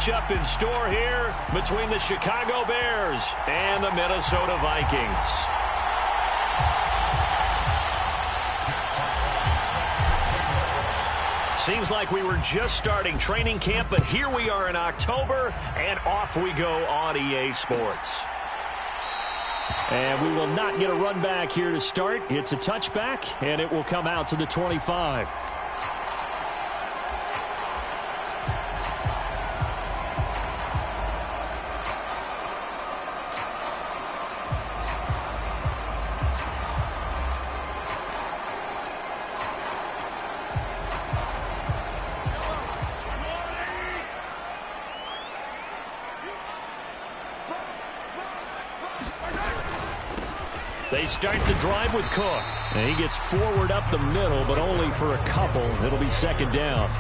matchup in store here between the Chicago Bears and the Minnesota Vikings. Seems like we were just starting training camp, but here we are in October, and off we go on EA Sports. And we will not get a run back here to start. It's a touchback, and it will come out to the 25. They start the drive with Cook. And he gets forward up the middle, but only for a couple. It'll be second down.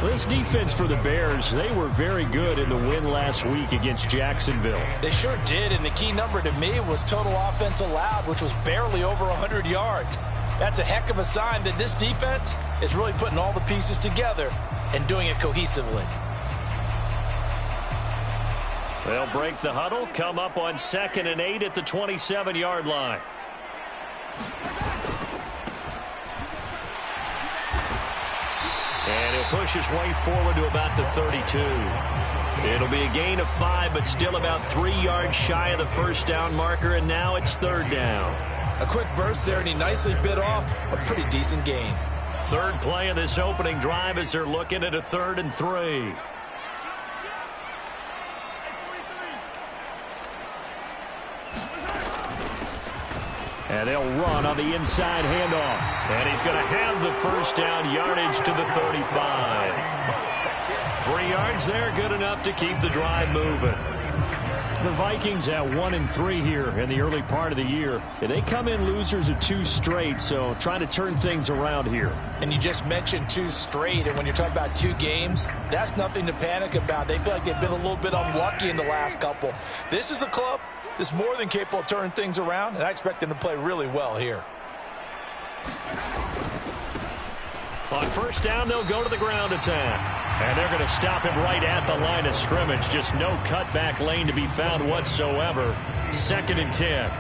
This defense for the Bears, they were very good in the win last week against Jacksonville. They sure did, and the key number to me was total offense allowed, which was barely over 100 yards. That's a heck of a sign that this defense is really putting all the pieces together and doing it cohesively. They'll break the huddle, come up on 2nd and 8 at the 27-yard line. And he'll push his way forward to about the 32. It'll be a gain of 5, but still about 3 yards shy of the first down marker, and now it's third down. A quick burst there, and he nicely bit off a pretty decent gain. Third play of this opening drive as they're looking at a 3rd and 3. And they'll run on the inside handoff. And he's going to have the first down, yardage to the 35. 3 yards there, good enough to keep the drive moving. The Vikings at 1-3 here in the early part of the year. They come in losers of 2 straight, so trying to turn things around here. And you just mentioned 2 straight, and when you're talking about 2 games, that's nothing to panic about. They feel like they've been a little bit unlucky in the last couple. This is a club that's more than capable of turning things around, and I expect them to play really well here. On first down, they'll go to the ground attack. And they're going to stop him right at the line of scrimmage. Just no cutback lane to be found whatsoever. 2nd and 10.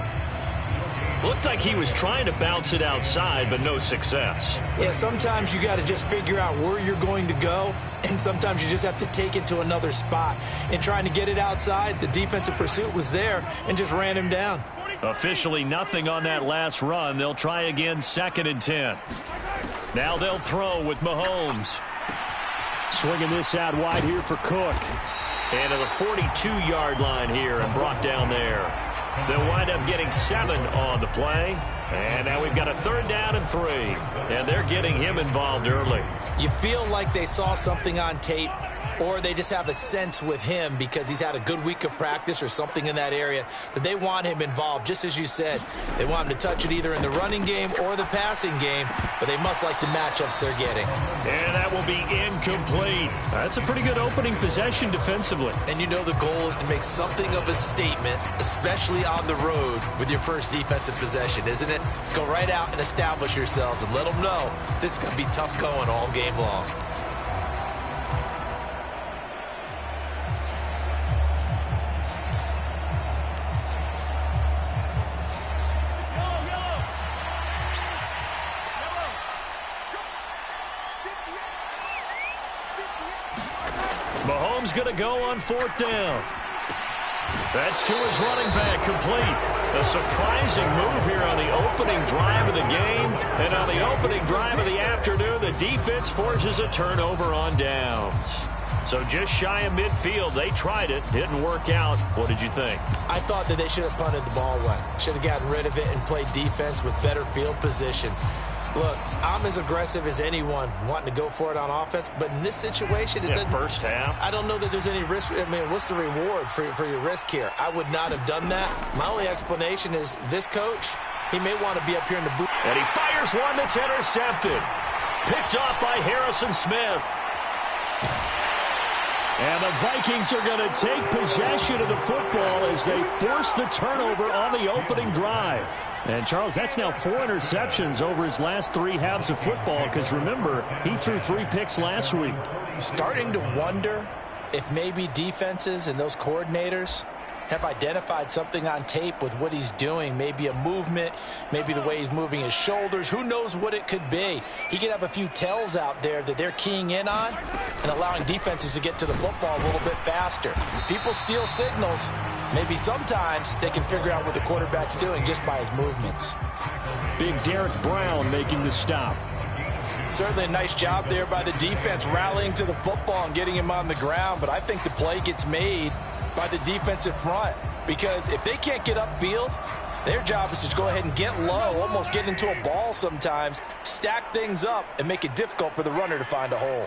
Looked like he was trying to bounce it outside, but no success. Yeah, sometimes you got to just figure out where you're going to go, and sometimes you just have to take it to another spot. In trying to get it outside, the defensive pursuit was there and just ran him down. Officially nothing on that last run. They'll try again, 2nd and 10. Now they'll throw with Mahomes. Swinging this out wide here for Cook. And to the 42-yard line here and brought down there. They'll wind up getting 7 on the play. And now we've got a 3rd down and 3. And they're getting him involved early. You feel like they saw something on tape, or they just have a sense with him because he's had a good week of practice or something in that area that they want him involved. Just as you said, they want him to touch it either in the running game or the passing game, but they must like the matchups they're getting. And that will be incomplete. That's a pretty good opening possession defensively. And you know the goal is to make something of a statement, especially on the road with your first defensive possession, isn't it? Go right out and establish yourselves and let them know this is going to be tough going all game long. Mahomes going to go on 4th down. That's to his running back, complete. A surprising move here on the opening drive of the game. And on the opening drive of the afternoon, the defense forces a turnover on downs. So just shy of midfield, they tried it, didn't work out. What did you think? I thought that they should have punted the ball away. Should have gotten rid of it and played defense with better field position. Look, I'm as aggressive as anyone wanting to go for it on offense, but in this situation, it doesn't. First half. I don't know that there's any risk. I mean, what's the reward for your risk here? I would not have done that. My only explanation is this coach, he may want to be up here in the booth. And he fires one that's intercepted. Picked off by Harrison Smith. And the Vikings are going to take possession of the football as they force the turnover on the opening drive. And, Charles, that's now 4 interceptions over his last 3 halves of football because, remember, he threw 3 picks last week. Starting to wonder if maybe defenses and those coordinators have identified something on tape with what he's doing, maybe a movement, maybe the way he's moving his shoulders, who knows what it could be. He could have a few tells out there that they're keying in on and allowing defenses to get to the football a little bit faster. People steal signals. Maybe sometimes they can figure out what the quarterback's doing just by his movements. Big Derek Brown making the stop. Certainly a nice job there by the defense rallying to the football and getting him on the ground, but I think the play gets made by the defensive front, because if they can't get upfield, their job is to go ahead and get low, almost get into a ball sometimes, stack things up, and make it difficult for the runner to find a hole.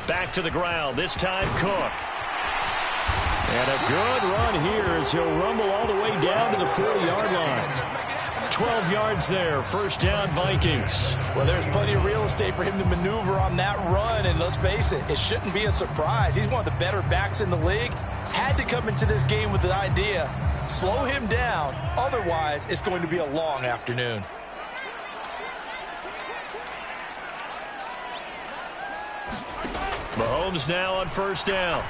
Back to the ground, this time Cook. And a good run here as he'll rumble all the way down to the 40-yard line. 12 yards there, first down Vikings. Well, there's plenty of real estate for him to maneuver on that run, and let's face it, it shouldn't be a surprise. He's one of the better backs in the league. Had to come into this game with the idea, slow him down, otherwise it's going to be a long afternoon. Mahomes now on first down.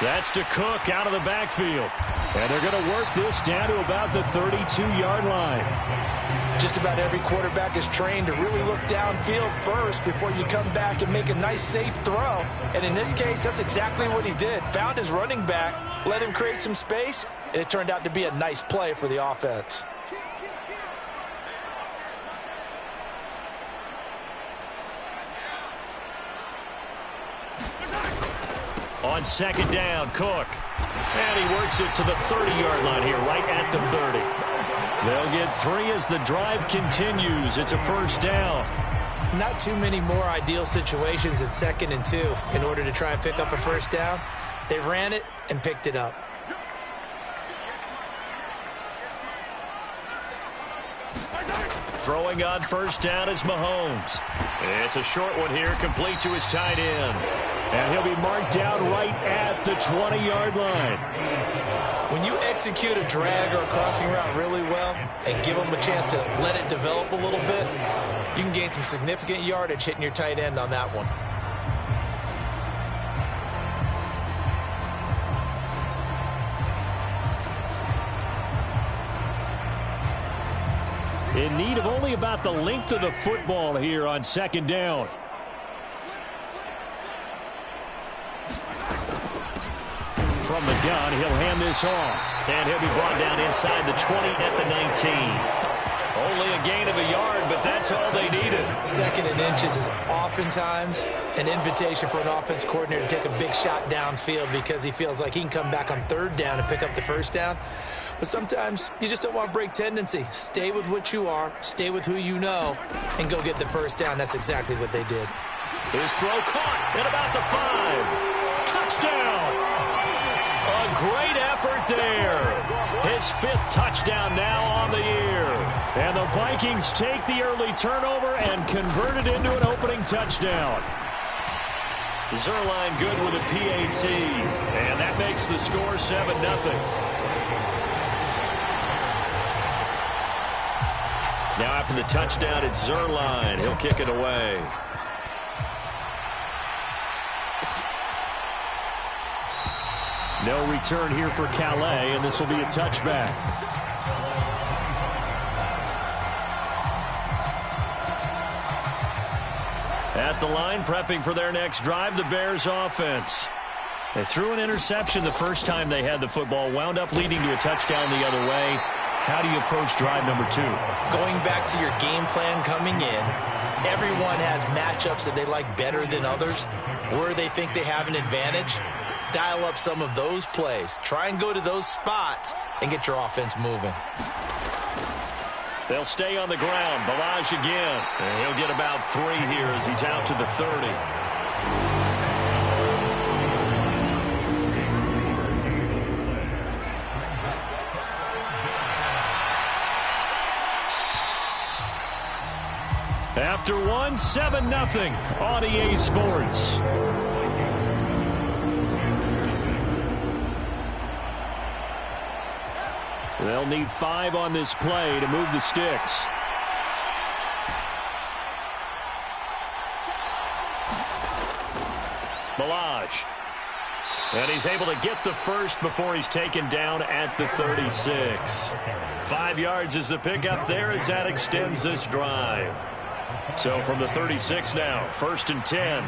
That's to Cook out of the backfield. And they're going to work this down to about the 32-yard line. Just about every quarterback is trained to really look downfield first before you come back and make a nice, safe throw. And in this case, that's exactly what he did. Found his running back, let him create some space, and it turned out to be a nice play for the offense. On second down, Cook. And he works it to the 30-yard line here, right at the 30. They'll get 3 as the drive continues. It's a first down. Not too many more ideal situations at 2nd and 2 in order to try and pick up a first down. They ran it and picked it up. Throwing on first down is Mahomes. It's a short one here, complete to his tight end. And he'll be marked down right at the 20-yard line. When you execute a drag or a crossing route really well and give them a chance to let it develop a little bit, you can gain some significant yardage hitting your tight end on that one. In need of only about the length of the football here on second down. From the gun, he'll hand this off. And he'll be brought down inside the 20 at the 19. Only a gain of a yard, but that's all they needed. 2nd and inches is oftentimes an invitation for an offense coordinator to take a big shot downfield because he feels like he can come back on 3rd down and pick up the first down. But sometimes you just don't want to break tendency. Stay with what you are, stay with who you know, and go get the first down. That's exactly what they did. His throw caught at about the 5. Touchdown! A great effort there. His 5th touchdown now on the year. And the Vikings take the early turnover and convert it into an opening touchdown. Zerline good with a PAT. And that makes the score 7-0. Now after the touchdown, it's Zerline. He'll kick it away. No return here for Calais, and this will be a touchback. At the line, prepping for their next drive, the Bears offense. They threw an interception the first time they had the football, wound up leading to a touchdown the other way. How do you approach drive number 2? Going back to your game plan coming in, everyone has matchups that they like better than others, where they think they have an advantage. Dial up some of those plays. Try and go to those spots and get your offense moving. They'll stay on the ground. Balaj again. And he'll get about 3 here as he's out to the 30. After 1, 7-0 on EA Sports. They'll need 5 on this play to move the sticks. Balaj. And he's able to get the first before he's taken down at the 36. 5 yards is the pickup there as that extends this drive. So from the 36 now, 1st and 10.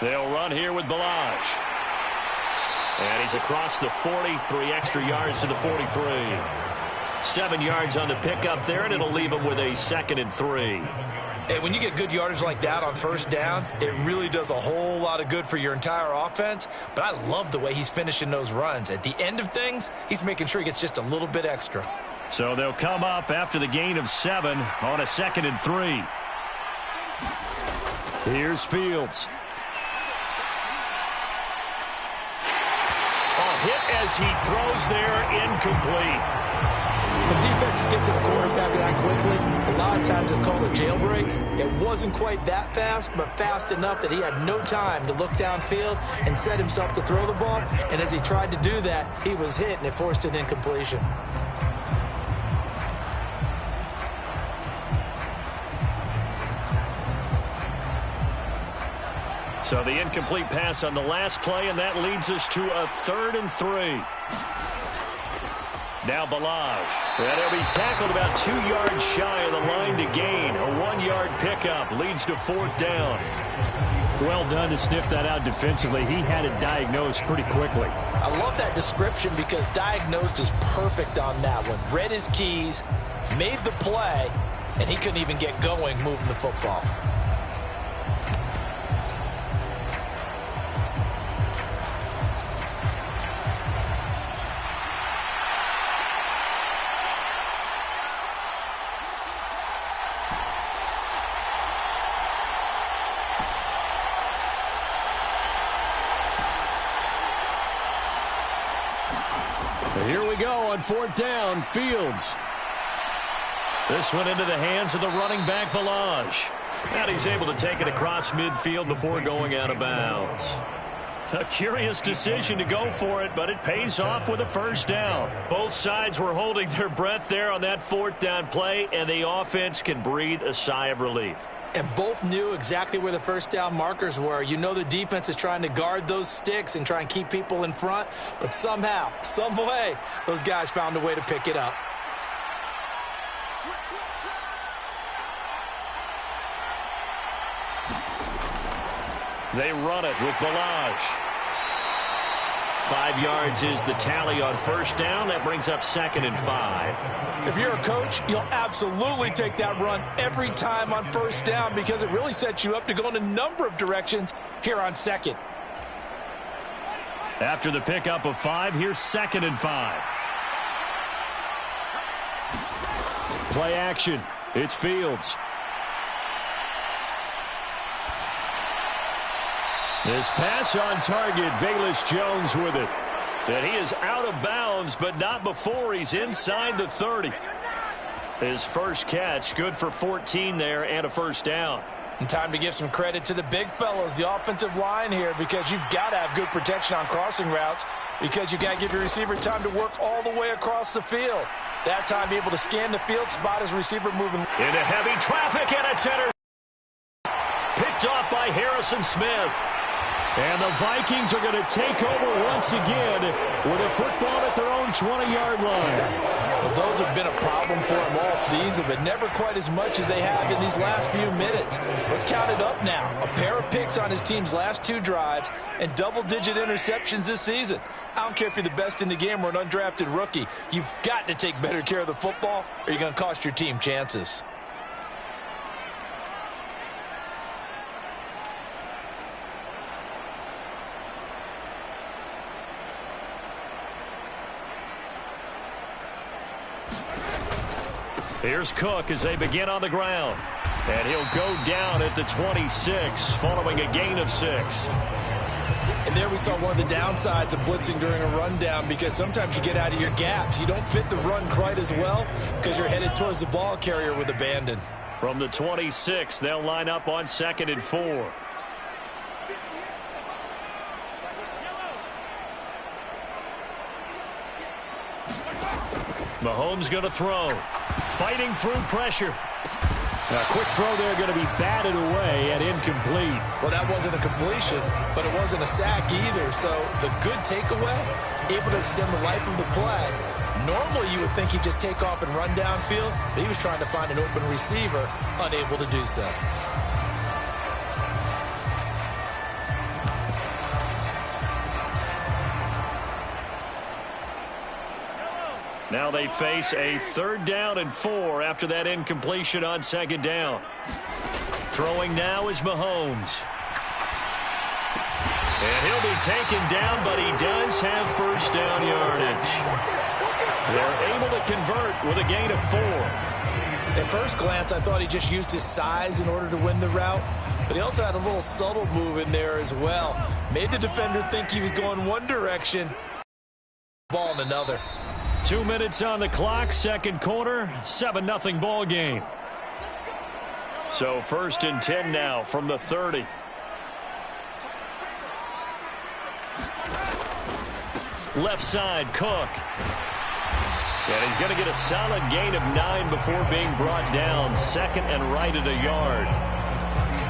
They'll run here with Balaj. And he's across the 40, 3 extra yards to the 43. 7 yards on the pickup there, and it'll leave him with a 2nd and 3. Hey, when you get good yardage like that on 1st down, it really does a whole lot of good for your entire offense. But I love the way he's finishing those runs. At the end of things, he's making sure he gets just a little bit extra. So they'll come up after the gain of 7 on a 2nd and 3. Here's Fields. Hit as he throws there, incomplete. When defenses get to the quarterback that quickly, a lot of times it's called a jailbreak. It wasn't quite that fast, but fast enough that he had no time to look downfield and set himself to throw the ball. And as he tried to do that, he was hit, and it forced an incompletion. So the incomplete pass on the last play, and that leads us to a 3rd and 3. Now Balaj. And he'll be tackled about 2 yards shy of the line to gain. A 1-yard pickup leads to 4th down. Well done to sniff that out defensively. He had it diagnosed pretty quickly. I love that description because diagnosed is perfect on that one. Read his keys, made the play, and he couldn't even get going moving the football. Here we go on 4th down, Fields. This one into the hands of the running back, Balaj. And he's able to take it across midfield before going out of bounds. A curious decision to go for it, but it pays off with a 1st down. Both sides were holding their breath there on that 4th down play, and the offense can breathe a sigh of relief. And both knew exactly where the 1st down markers were. You know the defense is trying to guard those sticks and try and keep people in front. But somehow, some way, those guys found a way to pick it up. They run it with Balaj. 5 yards is the tally on 1st down. That brings up 2nd and 5. If you're a coach, you'll absolutely take that run every time on 1st down because it really sets you up to go in a number of directions here on 2nd. After the pickup of 5, here's 2nd and 5. Play action. It's Fields. This pass on target, Velus Jones with it. And he is out of bounds, but not before he's inside the 30. His first catch, good for 14 there and a 1st down. And time to give some credit to the big fellows, the offensive line here, because you've got to have good protection on crossing routes because you've got to give your receiver time to work all the way across the field. That time, be able to scan the field, spot his receiver moving. Into heavy traffic, and it's picked off by Harrison Smith. And the Vikings are going to take over once again with a football at their own 20-yard line. Well, those have been a problem for them all season, but never quite as much as they have in these last few minutes. Let's count it up now. A pair of picks on his team's last 2 drives and double-digit interceptions this season. I don't care if you're the best in the game or an undrafted rookie. You've got to take better care of the football or you're going to cost your team chances. Here's Cook as they begin on the ground. And he'll go down at the 26 following a gain of 6. And there we saw one of the downsides of blitzing during a rundown because sometimes you get out of your gaps. You don't fit the run quite as well because you're headed towards the ball carrier with abandon. From the 26, they'll line up on 2nd and 4. Mahomes going to throw. Fighting through pressure. A quick throw there going to be batted away and incomplete. Well, that wasn't a completion, but it wasn't a sack either. So the good takeaway, able to extend the life of the play. Normally, you would think he'd just take off and run downfield, but he was trying to find an open receiver, unable to do so. Now they face a 3rd down and 4 after that incompletion on 2nd down. Throwing now is Mahomes. And he'll be taken down, but he does have 1st down yardage. They're able to convert with a gain of 4. At first glance, I thought he just used his size in order to win the route, but he also had a little subtle move in there as well. Made the defender think he was going one direction, ball in another. 2 minutes on the clock, 2nd quarter, 7-0 ball game. So 1st and 10 now from the 30. Left side, Cook. And he's going to get a solid gain of 9 before being brought down. 2nd and right at a yard.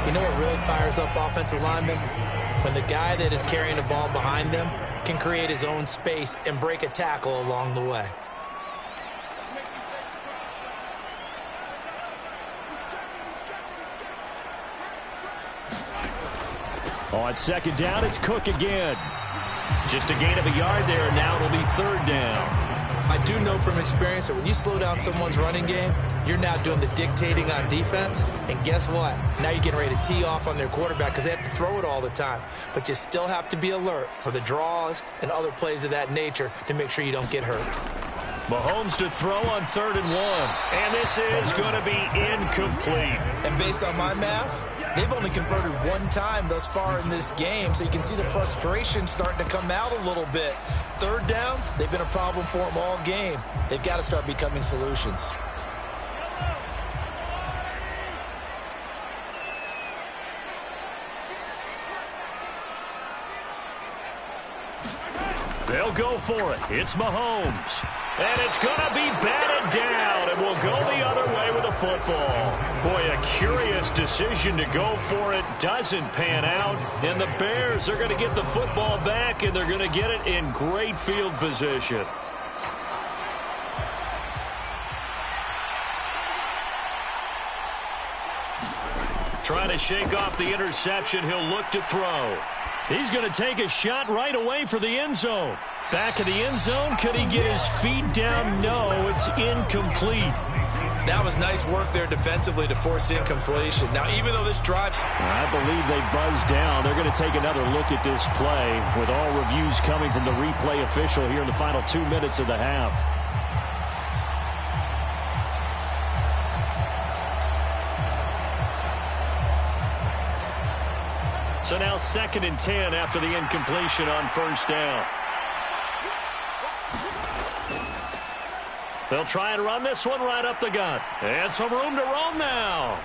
You know what really fires up offensive linemen? When the guy that is carrying the ball behind them can create his own space and break a tackle along the way. On 2nd down, it's Cook again. Just a gain of a yard there, and now it'll be 3rd down. I do know from experience that when you slow down someone's running game, you're now doing the dictating on defense. And guess what? Now you're getting ready to tee off on their quarterback because they have to throw it all the time. But you still have to be alert for the draws and other plays of that nature to make sure you don't get hurt. Mahomes to throw on 3rd and 1. And this is going to be incomplete. And based on my math, they've only converted 1 time thus far in this game, so you can see the frustration starting to come out a little bit. 3rd downs, they've been a problem for them all game. They've got to start becoming solutions. They'll go for it. It's Mahomes. And it's going to be batted down, and will go the other way with the football. Boy, a curious decision to go for it. Doesn't pan out, and the Bears are going to get the football back, and they're going to get it in great field position. Trying to shake off the interception. He'll look to throw. He's going to take a shot right away for the end zone. Back in the end zone. Could he get his feet down? No, it's incomplete. That was nice work there defensively to force incompletion. Now, even though this drive's... I believe they buzzed down. They're going to take another look at this play with all reviews coming from the replay official here in the final 2 minutes of the half. So now 2nd and 10 after the incompletion on 1st down. They'll try and run this one right up the gut. And some room to roam now.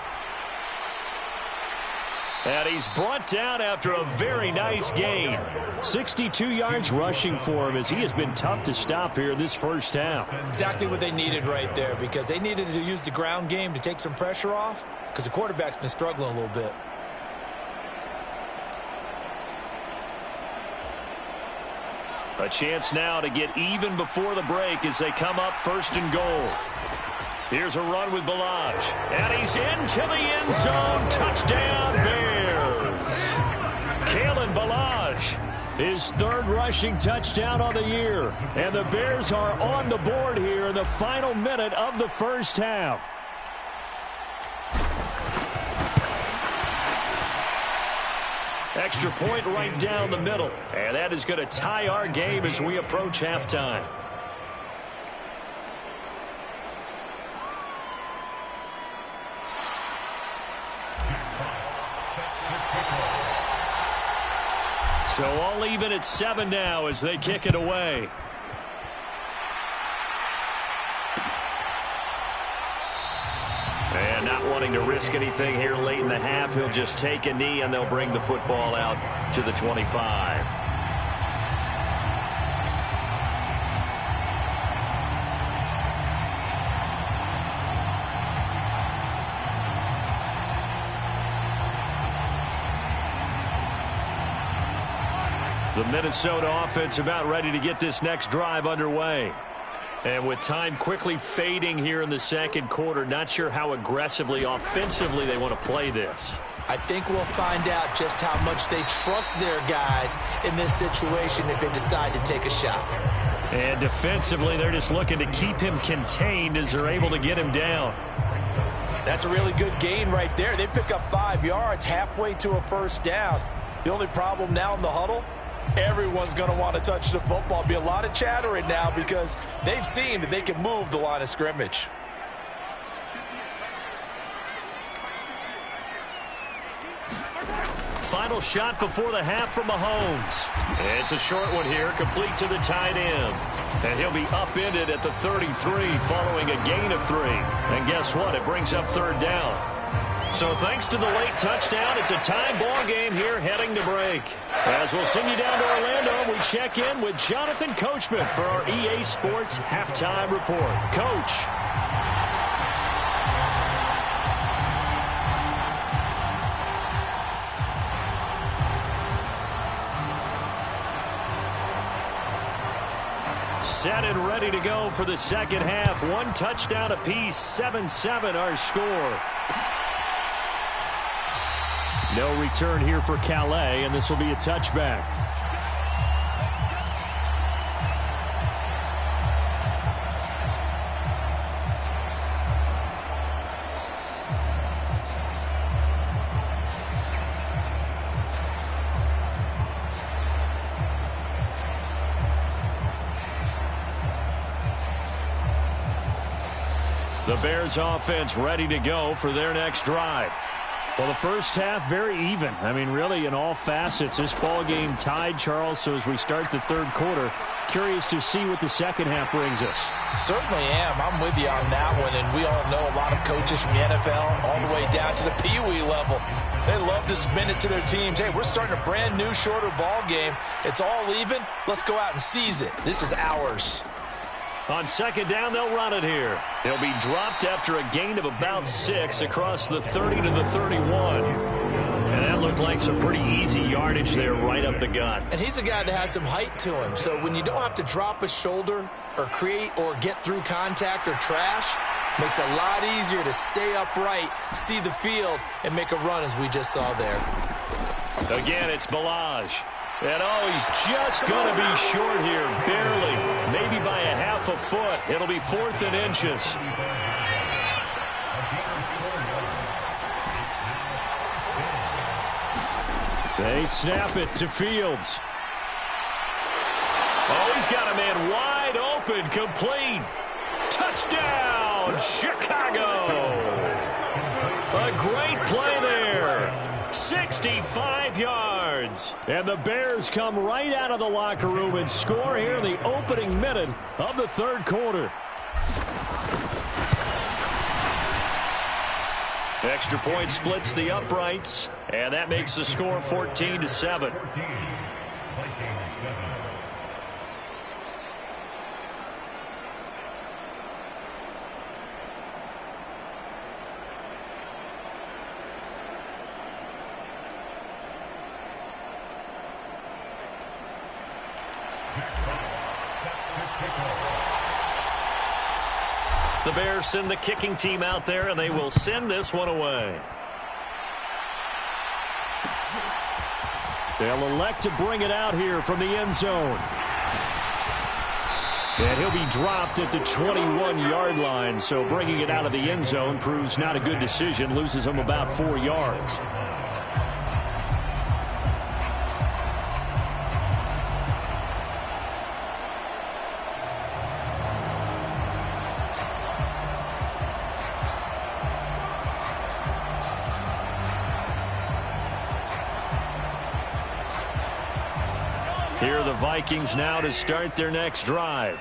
And he's brought down after a very nice gain. 62 yards rushing for him as he has been tough to stop here in this 1st half. Exactly what they needed right there, because they needed to use the ground game to take some pressure off because the quarterback's been struggling a little bit. A chance now to get even before the break as they come up 1st and goal. Here's a run with Balaj. And he's into the end zone. Touchdown, Bears. Kalen Balaj, his 3rd rushing touchdown on the year. And the Bears are on the board here in the final minute of the 1st half. Extra point right down the middle. And that is going to tie our game as we approach halftime. So all even at 7 now as they kick it away. And not wanting to risk anything here late in the half, he'll just take a knee and they'll bring the football out to the 25. The Minnesota offense about ready to get this next drive underway. And with time quickly fading here in the second quarter, not sure how aggressively, offensively they want to play this. I think we'll find out just how much they trust their guys in this situation if they decide to take a shot. And defensively, they're just looking to keep him contained as they're able to get him down. That's a really good gain right there. They pick up 5 yards halfway to a first down. The only problem now in the huddle, everyone's going to want to touch the football. Be a lot of chattering now because they've seen that they can move the line of scrimmage. Final shot before the half from Mahomes. It's a short one here, complete to the tight end. And he'll be upended at the 33 following a gain of 3. And guess what? It brings up third down. So thanks to the late touchdown, it's a tie ball game here heading to break. As we'll send you down to Orlando, we check in with Jonathan Coachman for our EA Sports Halftime Report. Coach. Set and ready to go for the second half. 1 touchdown apiece, 7-7 our score. No return here for Calais, and this will be a touchback. The Bears offense ready to go for their next drive. Well, the first half, very even. I mean, really, in all facets, this ball game tied, Charles. So as we start the third quarter, curious to see what the second half brings us. Certainly am. I'm with you on that one. And we all know a lot of coaches from the NFL all the way down to the Pee Wee level. They love to spin it to their teams. Hey, we're starting a brand new, shorter ball game. It's all even. Let's go out and seize it. This is ours. On second down, they'll run it here. They'll be dropped after a gain of about 6 across the 30 to the 31. And that looked like some pretty easy yardage there right up the gut. And he's a guy that has some height to him. So when you don't have to drop a shoulder or create or get through contact or trash, makes it a lot easier to stay upright, see the field, and make a run as we just saw there. Again, it's Balaj. And he's just going to be short here, barely, maybe by a half a foot. It'll be 4th and inches. They snap it to Fields. Oh, he's got a man wide open, complete. Touchdown, Chicago. A great play there. 65 yards. And the Bears come right out of the locker room and score here in the opening minute of the third quarter. Extra point splits the uprights, and that makes the score 14-7. The Bears send the kicking team out there, and they will send this one away. They'll elect to bring it out here from the end zone. And he'll be dropped at the 21-yard line, so bringing it out of the end zone proves not a good decision, loses him about 4 yards. Here are the Vikings now to start their next drive.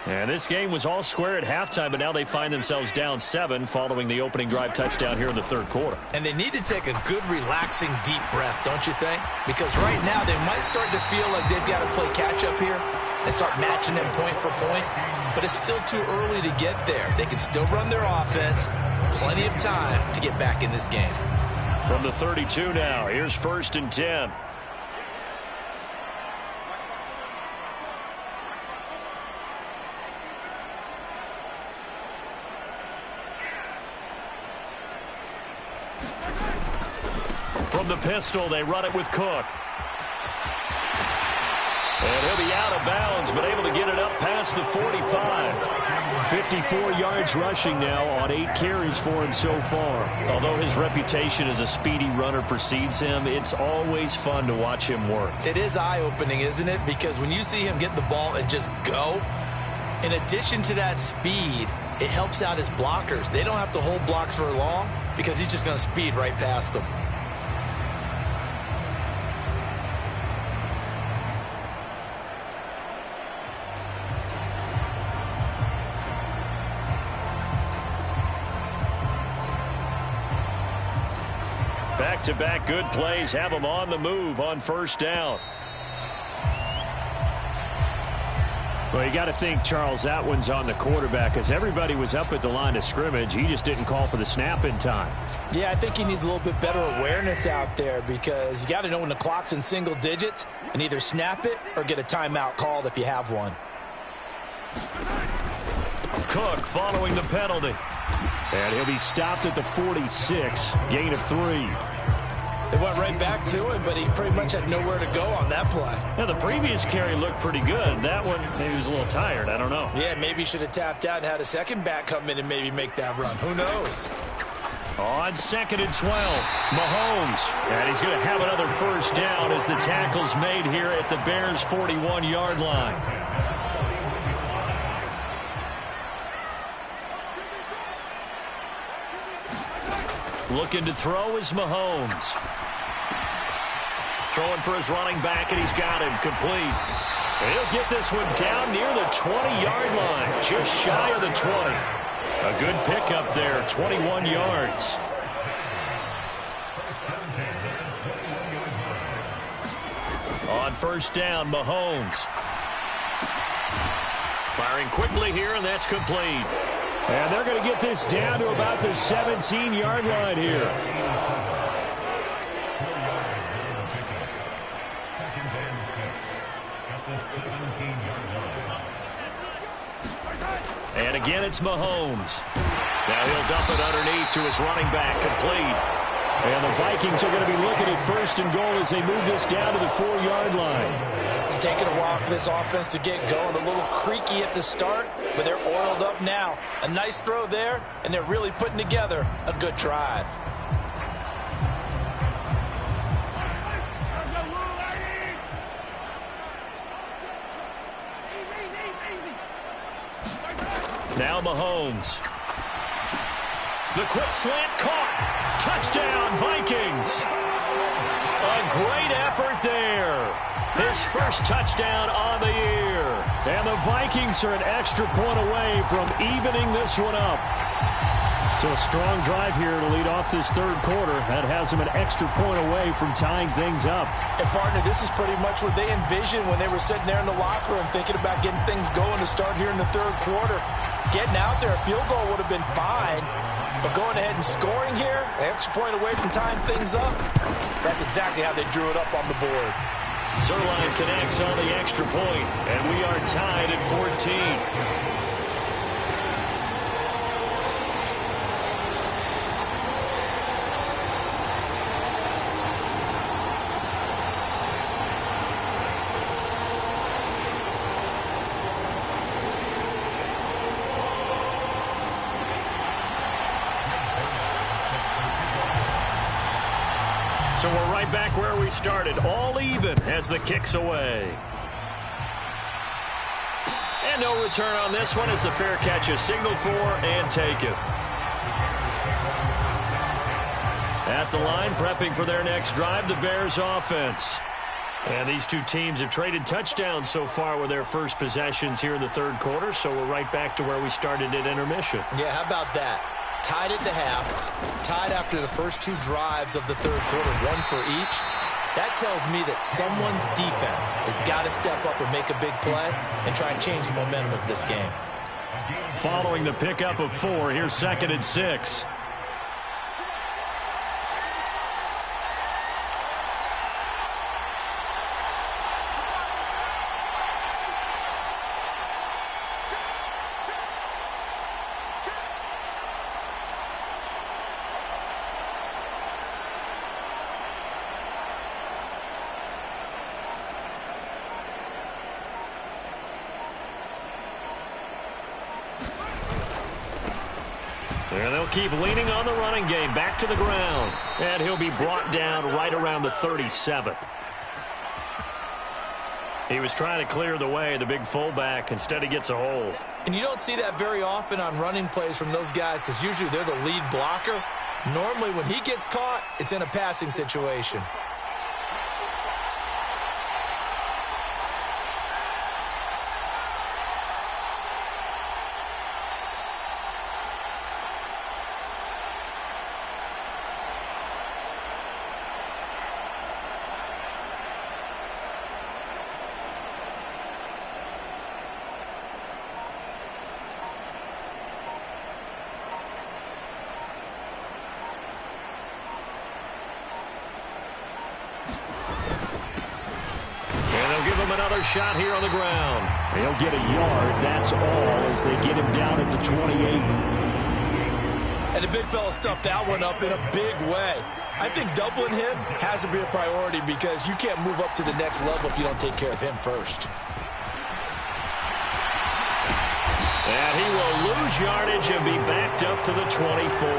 And this game was all square at halftime, but now they find themselves down 7 following the opening drive touchdown here in the third quarter. And they need to take a good, relaxing, deep breath, don't you think? Because right now they might start to feel like they've got to play catch-up here and start matching them point for point. But it's still too early to get there. They can still run their offense. Plenty of time to get back in this game. From the 32 now, here's 1st and 10. From the pistol, they run it with Cook. And he'll be out of bounds, but able to get it up past the 45. 54 yards rushing now on 8 carries for him so far. Although his reputation as a speedy runner precedes him, it's always fun to watch him work. It is eye-opening, isn't it? Because when you see him get the ball and just go, in addition to that speed, it helps out his blockers. They don't have to hold blocks for long because he's just going to speed right past them. Back-to-back good plays have him on the move on first down. Well, you got to think, Charles, that one's on the quarterback as everybody was up at the line of scrimmage. He just didn't call for the snap in time. Yeah, I think he needs a little bit better awareness out there because you got to know when the clock's in single digits and either snap it or get a timeout called if you have one. Cook following the penalty. And he'll be stopped at the 46, gain of 3. They went right back to him, but he pretty much had nowhere to go on that play. Yeah, the previous carry looked pretty good. That one, maybe he was a little tired. I don't know. Yeah, maybe he should have tapped out and had a second back come in and maybe make that run. Who knows? On 2nd and 12, Mahomes. And he's going to have another first down as the tackle's made here at the Bears' 41-yard line. Looking to throw is Mahomes. Throwing for his running back, and he's got him complete. And he'll get this one down near the 20-yard line, just shy of the 20. A good pickup there, 21 yards. On first down, Mahomes. Firing quickly here, and that's complete. And they're going to get this down to about the 17-yard line here. And again, it's Mahomes. Now he'll dump it underneath to his running back, complete. And the Vikings are going to be looking at 1st and goal as they move this down to the 4-yard line. It's taken a while for this offense to get going. A little creaky at the start, but they're oiled up now. A nice throw there, and they're really putting together a good drive. Now Mahomes. The quick slant caught. Touchdown, Vikings. A great effort there. His first touchdown on the year. And the Vikings are an extra point away from evening this one up. So a strong drive here to lead off this third quarter. That has them an extra point away from tying things up. And, partner, this is pretty much what they envisioned when they were sitting there in the locker room thinking about getting things going to start here in the third quarter. Getting out there, a field goal would have been fine. But going ahead and scoring here, an extra point away from tying things up, that's exactly how they drew it up on the board. Zerline connects on the extra point, and we are tied at 14. So we're right back where we started, all even as the kick's away. And no return on this one as the fair catch is signaled for and taken. At the line, prepping for their next drive, the Bears offense. And these two teams have traded touchdowns so far with their first possessions here in the third quarter, so we're right back to where we started at intermission. Yeah, how about that? Tied at the half, tied after the first two drives of the third quarter, one for each. That tells me that someone's defense has got to step up and make a big play and try and change the momentum of this game. Following the pickup of 4, here's 2nd and 6. And they'll keep leaning on the running game. Back to the ground. And he'll be brought down right around the 37. He was trying to clear the way, the big fullback. Instead, he gets a hold. And you don't see that very often on running plays from those guys because usually they're the lead blocker. Normally, when he gets caught, it's in a passing situation. Another shot here on the ground. They'll get a yard, that's all, as they get him down at the 28. And the big fella stuffed that one up in a big way. I think doubling him has to be a priority because you can't move up to the next level if you don't take care of him first. And he will lose yardage and be backed up to the 24.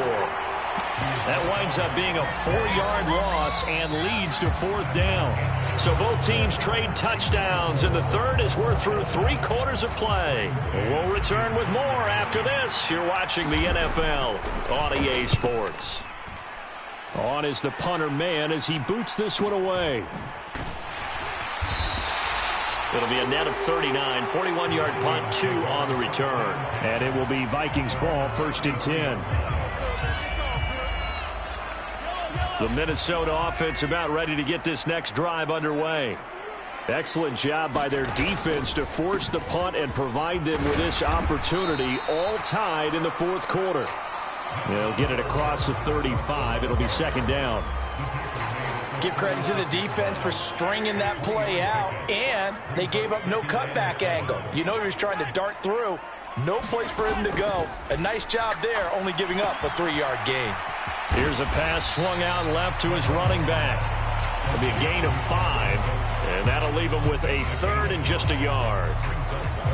That winds up being a 4-yard loss and leads to 4th down. So both teams trade touchdowns in the third as we're through 3 quarters of play. We'll return with more after this. You're watching the NFL on EA Sports. On is the punter man as he boots this one away. It'll be a net of 39, 41-yard punt, 2 on the return. And it will be Vikings ball, 1st and 10. The Minnesota offense about ready to get this next drive underway. Excellent job by their defense to force the punt and provide them with this opportunity, all tied in the 4th quarter. They'll get it across the 35. It'll be 2nd down. Give credit to the defense for stringing that play out, and they gave up no cutback angle. You know he was trying to dart through. No place for him to go. A nice job there, only giving up a 3-yard gain. Here's a pass swung out left to his running back. It'll be a gain of 5, and that'll leave him with a 3rd and just a yard.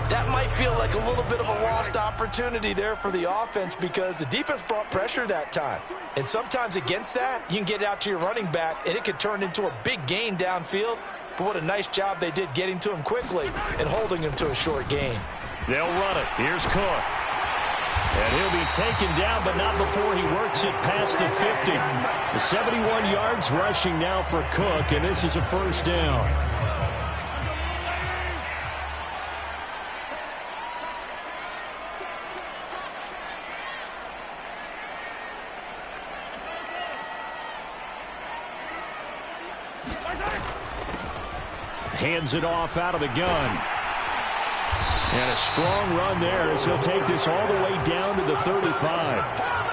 That might feel like a little bit of a lost opportunity there for the offense because the defense brought pressure that time. And sometimes against that, you can get out to your running back, and it could turn into a big gain downfield. But what a nice job they did getting to him quickly and holding him to a short gain. They'll run it. Here's Cook. And he'll be taken down, but not before he works it past the 50. The 71 yards rushing now for Cook, and this is a 1st down. Hands it off out of the gun. And a strong run there as he'll take this all the way down to the 35.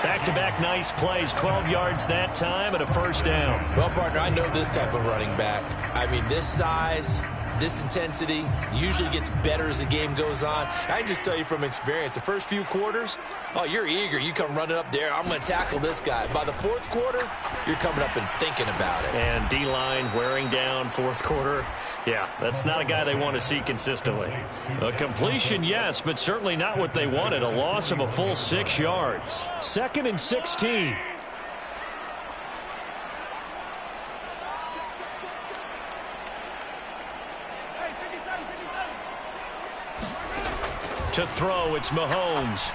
Back-to-back nice plays, 12 yards that time and a 1st down. Well, partner, I know this type of running back. I mean, this size, this intensity usually gets better as the game goes on. I can just tell you from experience, the first few quarters, oh, you're eager. You come running up there, I'm going to tackle this guy. By the 4th quarter, you're coming up and thinking about it. And D-line wearing down 4th quarter. Yeah, that's not a guy they want to see consistently. A completion, yes, but certainly not what they wanted. A loss of a full 6 yards. 2nd and 16. To throw, it's Mahomes.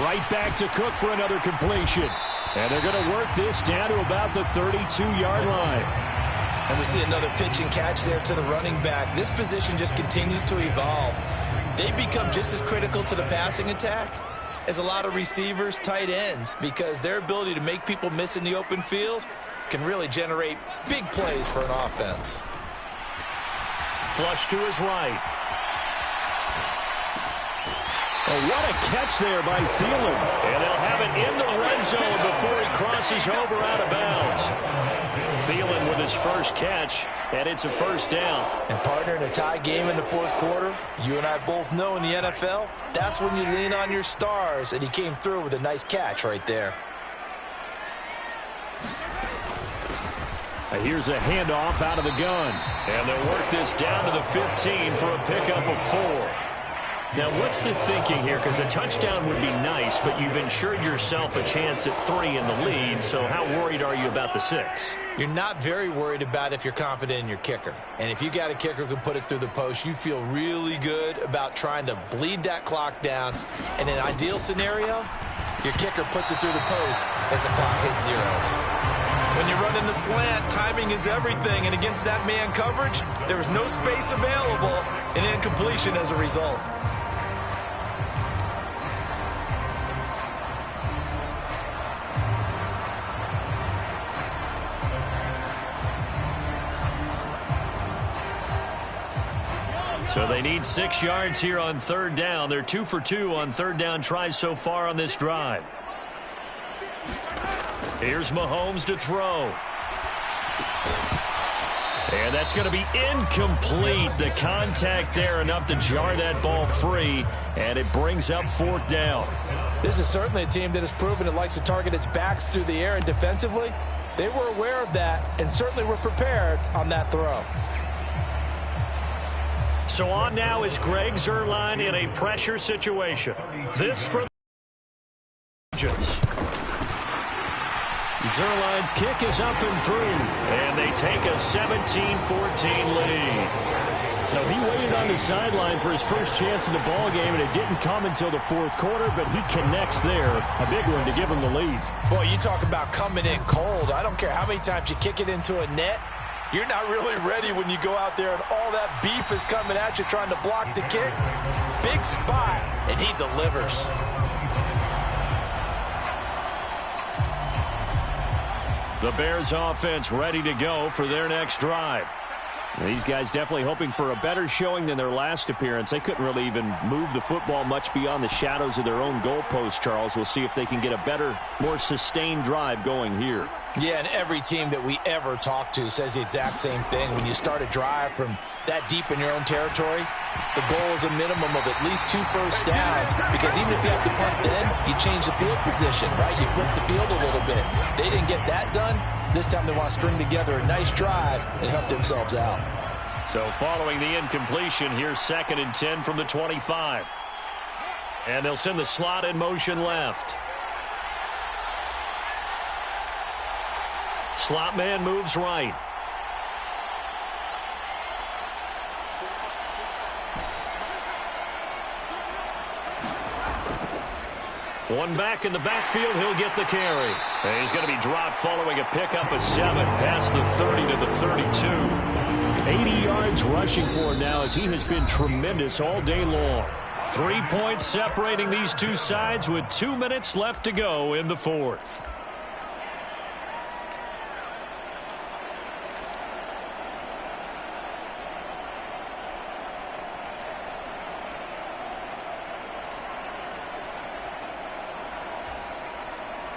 Right back to Cook for another completion. And they're going to work this down to about the 32-yard line. And we see another pitch and catch there to the running back. This position just continues to evolve. They become just as critical to the passing attack as a lot of receivers, tight ends, because their ability to make people miss in the open field can really generate big plays for an offense. Flush to his right. Oh, what a catch there by Thielen. And they'll have it in the red zone before he crosses over out of bounds. Thielen with his first catch, and it's a 1st down. And partner, in a tie game in the 4th quarter, you and I both know in the NFL, that's when you lean on your stars, and he came through with a nice catch right there. Here's a handoff out of the gun. And they'll work this down to the 15 for a pickup of 4. Now, what's the thinking here? Because a touchdown would be nice, but you've ensured yourself a chance at 3 in the lead, so how worried are you about the 6? You're not very worried about if you're confident in your kicker. And if you got a kicker who can put it through the post, you feel really good about trying to bleed that clock down. In an ideal scenario, your kicker puts it through the post as the clock hits zeros. When you're running the slant, timing is everything, and against that man coverage, there was no space available, and incompletion as a result. So they need 6 yards here on 3rd down. They're 2 for 2 on 3rd down tries so far on this drive. Here's Mahomes to throw. And that's going to be incomplete. The contact there enough to jar that ball free, and it brings up 4th down. This is certainly a team that has proven it likes to target its backs through the air, and defensively, they were aware of that and certainly were prepared on that throw. So on now is Greg Zuerlein in a pressure situation. This for the Trojans. Zuerlein's kick is up and through, and they take a 17-14 lead. So he waited on the sideline for his first chance in the ball game, and it didn't come until the 4th quarter, but he connects there. A big one to give him the lead. Boy, you talk about coming in cold. I don't care how many times you kick it into a net. You're not really ready when you go out there and all that beef is coming at you trying to block the kick. Big spot, and he delivers. The Bears offense ready to go for their next drive. These guys definitely hoping for a better showing than their last appearance. They couldn't really even move the football much beyond the shadows of their own goalpost, Charles. We'll see if they can get a better, more sustained drive going here. Yeah, and every team that we ever talk to says the exact same thing. When you start a drive from that deep in your own territory, the goal is a minimum of at least 2 first downs, because even if you have to punt then, you change the field position, right? You flip the field a little bit. They didn't get that done. This time they want to string together a nice drive and help themselves out. So following the incompletion, here's 2nd and 10 from the 25. And they'll send the slot in motion left. Slot man moves right. One back in the backfield, he'll get the carry. And he's going to be dropped following a pickup of 7 past the 30 to the 32. 80 yards rushing for him now, as he has been tremendous all day long. 3 points separating these two sides with 2 minutes left to go in the 4th.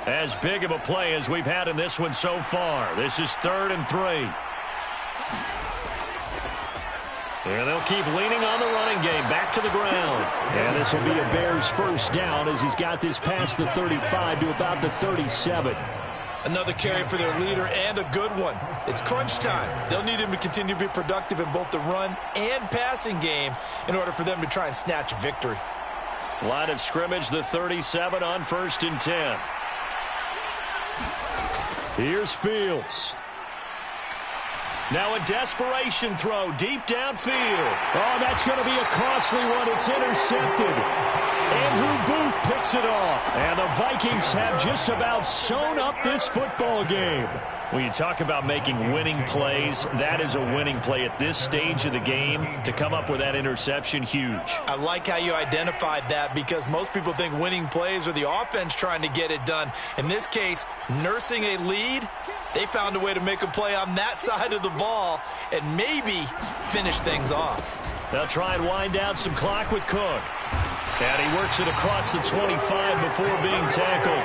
As big of a play as we've had in this one so far. This is 3rd and 3. And they'll keep leaning on the running game. Back to the ground. And this will be a Bears first down as he's got this past the 35 to about the 37. Another carry for their leader, and a good one. It's crunch time. They'll need him to continue to be productive in both the run and passing game in order for them to try and snatch a victory. Line of scrimmage, the 37 on 1st and 10. Here's Fields. Now a desperation throw deep downfield. Oh, that's going to be a costly one. It's intercepted. Andrew Booth picks it off. And the Vikings have just about sewn up this football game. When you talk about making winning plays, that is a winning play at this stage of the game. To come up with that interception, huge. I like how you identified that, because most people think winning plays are the offense trying to get it done. In this case, nursing a lead, they found a way to make a play on that side of the ball and maybe finish things off. They'll try and wind down some clock with Cook. And he works it across the 25 before being tackled.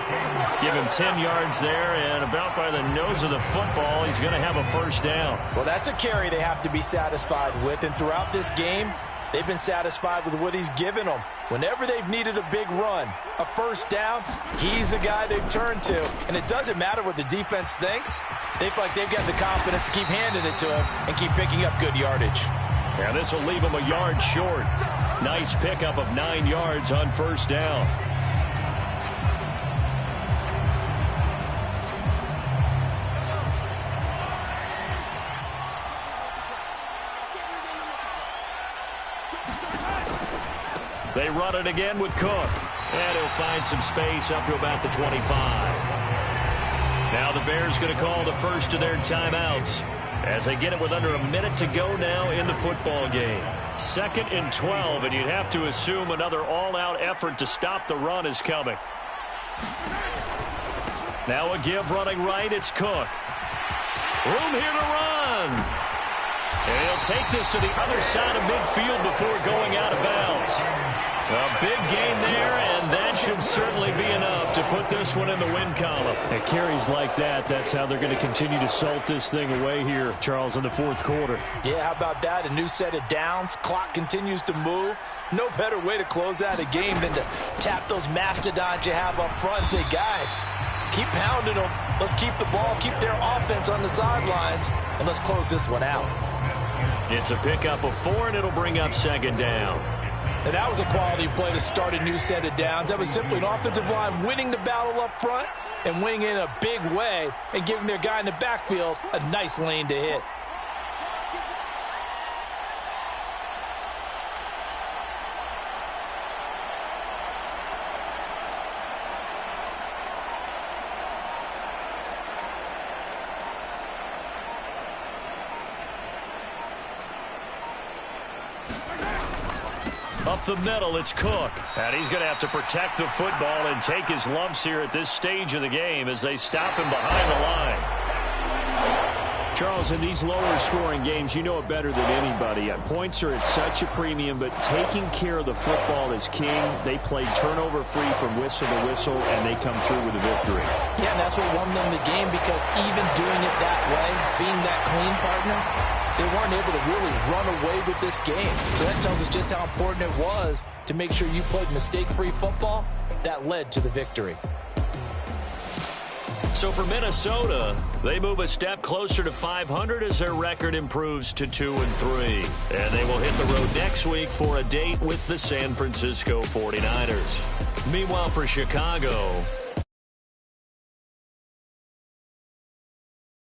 Give him 10 yards there, and about by the nose of the football, he's going to have a first down. Well, that's a carry they have to be satisfied with, and throughout this game, they've been satisfied with what he's given them. Whenever they've needed a big run, a first down, he's the guy they've turned to. And it doesn't matter what the defense thinks. They feel like they've got the confidence to keep handing it to him and keep picking up good yardage. And this will leave him a yard short. Nice pickup of 9 yards on first down. They run it again with Cook. And he'll find some space up to about the 25. Now the Bears going to call the first of their timeouts as they get it with under a minute to go now in the football game. 2nd and 12, and you'd have to assume another all-out effort to stop the run is coming. Now a give running right, it's Cook. Room here to run. And he'll take this to the other side of midfield before going out of bounds. A big gain there, and that should certainly be enough to put this one in the win column. At carries like that, that's how they're going to continue to salt this thing away here, Charles, in the fourth quarter. Yeah, how about that? A new set of downs. Clock continues to move. No better way to close out a game than to tap those mastodons you have up front and say, guys, keep pounding them. Let's keep the ball, keep their offense on the sidelines, and let's close this one out. It's a pickup of 4, and it'll bring up 2nd down. And that was a quality play to start a new set of downs. That was simply an offensive line winning the battle up front and winning it in a big way and giving their guy in the backfield a nice lane to hit. Up the middle, it's Cook. And he's going to have to protect the football and take his lumps here at this stage of the game as they stop him behind the line. Charles, in these lower-scoring games, you know it better than anybody. Points are at such a premium, but taking care of the football is king. They played turnover-free from whistle to whistle, and they come through with a victory. Yeah, and that's what won them the game, because even doing it that way, being that clean partner, they weren't able to really run away with this game. So that tells us just how important it was to make sure you played mistake-free football. That led to the victory. So for Minnesota, they move a step closer to 500 as their record improves to 2-3. And they will hit the road next week for a date with the San Francisco 49ers. Meanwhile, for Chicago,